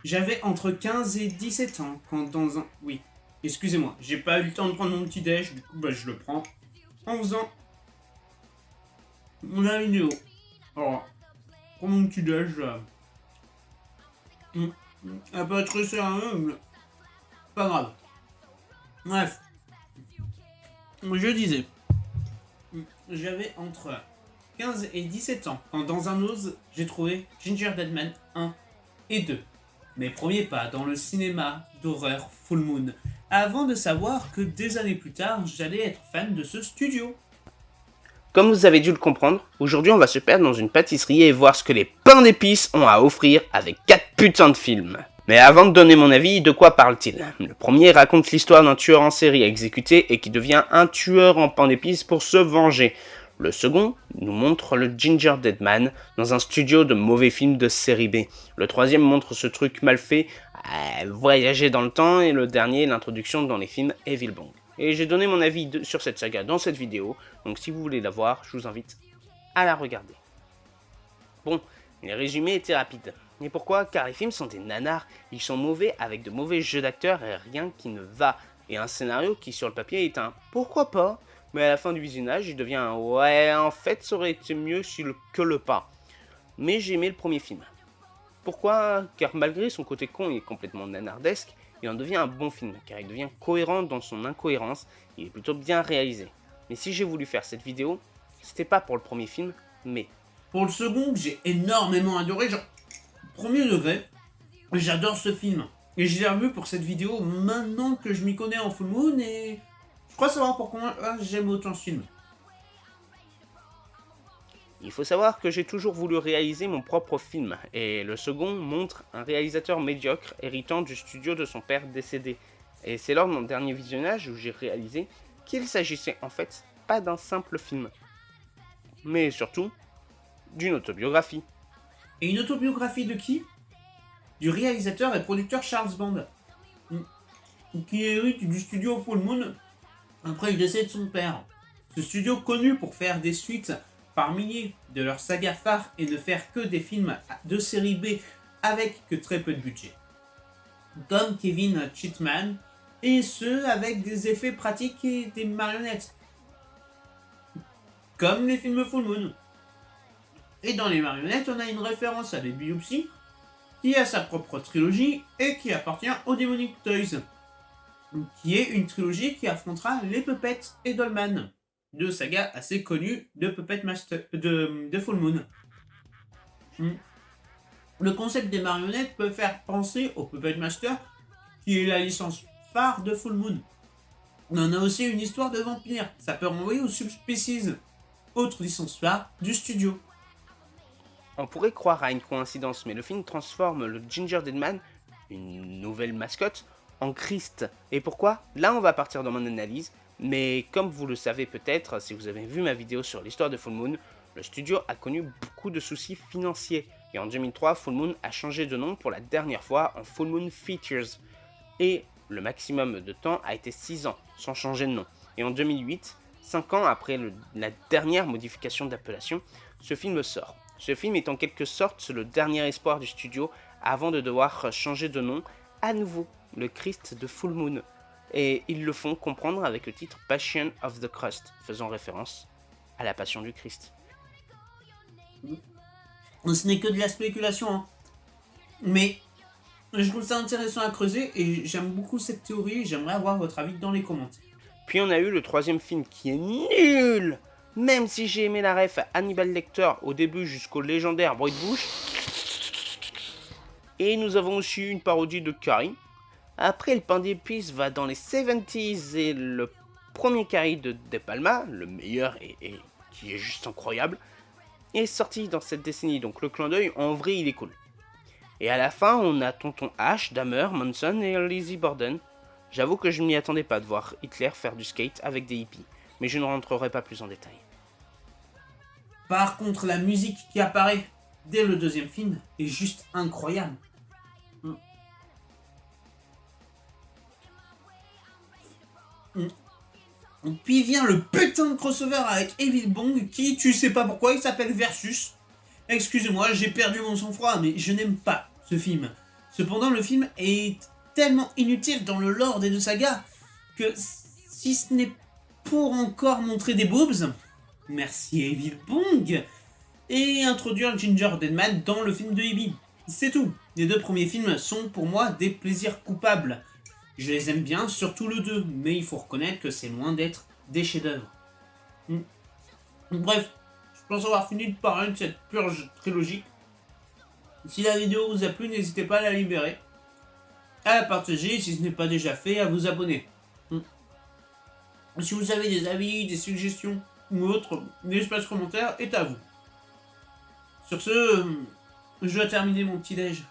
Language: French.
J'avais entre 15 et 17 ans quand dans un... Oui, excusez-moi, j'ai pas eu le temps de prendre mon petit déj, du coup je le prends en faisant la vidéo. Alors, pour mon petit déj, un peu trop sérieux, mais pas grave. Bref, je disais, j'avais entre 15 et 17 ans quand dans un ose, j'ai trouvé Ginger Deadman 1 et 2. Mes premiers pas dans le cinéma d'horreur Full Moon, avant de savoir que des années plus tard, j'allais être fan de ce studio. Comme vous avez dû le comprendre, aujourd'hui on va se perdre dans une pâtisserie et voir ce que les pains d'épices ont à offrir avec 4 putains de films. Mais avant de donner mon avis, de quoi parle-t-il? Le premier raconte l'histoire d'un tueur en série exécuté et qui devient un tueur en pain d'épices pour se venger. Le second nous montre le Ginger Deadman dans un studio de mauvais films de série B. Le troisième montre ce truc mal fait, voyager dans le temps, et le dernier l'introduction dans les films Evil Bong. Et j'ai donné mon avis sur cette saga dans cette vidéo, donc si vous voulez la voir, je vous invite à la regarder. Bon, les résumés étaient rapides. Et pourquoi? Car les films sont des nanars, ils sont mauvais avec de mauvais jeux d'acteurs et rien qui ne va. Et un scénario qui sur le papier est un pourquoi pas, mais à la fin du visionnage il devient un ouais en fait ça aurait été mieux que le pas. Mais j'ai aimé le premier film. Pourquoi? Car malgré son côté con et complètement nanardesque, il en devient un bon film, car il devient cohérent dans son incohérence, il est plutôt bien réalisé. Mais si j'ai voulu faire cette vidéo, c'était pas pour le premier film, mais... Pour le second, j'ai énormément adoré, genre, premier degré, j'adore ce film. Et je l'ai revu pour cette vidéo maintenant que je m'y connais en Full Moon et je crois savoir pourquoi j'aime autant ce film. Il faut savoir que j'ai toujours voulu réaliser mon propre film, et le second montre un réalisateur médiocre héritant du studio de son père décédé. Et c'est lors de mon dernier visionnage où j'ai réalisé qu'il s'agissait en fait pas d'un simple film, mais surtout d'une autobiographie. Et une autobiographie de qui? Du réalisateur et producteur Charles Band, qui hérite du studio Full Moon après le décès de son père. Ce studio connu pour faire des suites par milliers de leurs sagas phares et ne faire que des films de série B avec que très peu de budget. Comme Kevin Chitman, et ce avec des effets pratiques et des marionnettes. Comme les films Full Moon. Et dans les marionnettes, on a une référence à les Biopsies, qui a sa propre trilogie et qui appartient aux Demonic Toys, qui est une trilogie qui affrontera les Puppets et Dollman, deux sagas assez connues de Puppet Master de Full Moon. Le concept des marionnettes peut faire penser au Puppet Master, qui est la licence phare de Full Moon. On a aussi une histoire de vampire, ça peut renvoyer aux Subspecies, autre licence phare du studio. On pourrait croire à une coïncidence, mais le film transforme le Ginger Deadman, une nouvelle mascotte, en Christ. Et pourquoi? Là on va partir dans mon analyse, mais comme vous le savez peut-être, si vous avez vu ma vidéo sur l'histoire de Full Moon, le studio a connu beaucoup de soucis financiers. Et en 2003, Full Moon a changé de nom pour la dernière fois en Full Moon Features. Et le maximum de temps a été 6 ans, sans changer de nom. Et en 2008, 5 ans après la dernière modification d'appellation, ce film sort. Ce film est en quelque sorte le dernier espoir du studio avant de devoir changer de nom à nouveau, le Christ de Full Moon. Et ils le font comprendre avec le titre Passion of the Christ, faisant référence à la passion du Christ. Ce n'est que de la spéculation, hein. Mais je trouve ça intéressant à creuser et j'aime beaucoup cette théorie, j'aimerais avoir votre avis dans les commentaires. Puis on a eu le troisième film qui est nul. Même si j'ai aimé la ref Hannibal Lecter au début jusqu'au légendaire bruit de bouche. Et nous avons aussi une parodie de Carrie. Après, le pain d'épices va dans les 70s et le premier Carrie de De Palma, le meilleur et qui est juste incroyable, est sorti dans cette décennie. Donc le clin d'œil, en vrai, il est cool. Et à la fin, on a Tonton H, Dahmer, Manson et Lizzie Borden. J'avoue que je ne m'y attendais pas de voir Hitler faire du skate avec des hippies, mais je ne rentrerai pas plus en détail. Par contre, la musique qui apparaît dès le deuxième film est juste incroyable. Puis vient le putain de crossover avec Evil Bong qui, tu sais pas pourquoi, il s'appelle Versus. Excusez-moi, j'ai perdu mon sang-froid, mais je n'aime pas ce film. Cependant, le film est tellement inutile dans le lore des deux sagas que si ce n'est pour encore montrer des boobs, merci Evil Pong, et introduire Ginger Deadman dans le film de Ibi. C'est tout. Les deux premiers films sont pour moi des plaisirs coupables. Je les aime bien, surtout le 2, mais il faut reconnaître que c'est loin d'être des chefs-d'œuvre. Bref, je pense avoir fini de parler de cette purge trilogique. Si la vidéo vous a plu, n'hésitez pas à la libérer, à la partager si ce n'est pas déjà fait, à vous abonner. Si vous avez des avis, des suggestions ou autres, l'espace commentaire est à vous. Sur ce, je dois terminer mon petit déj.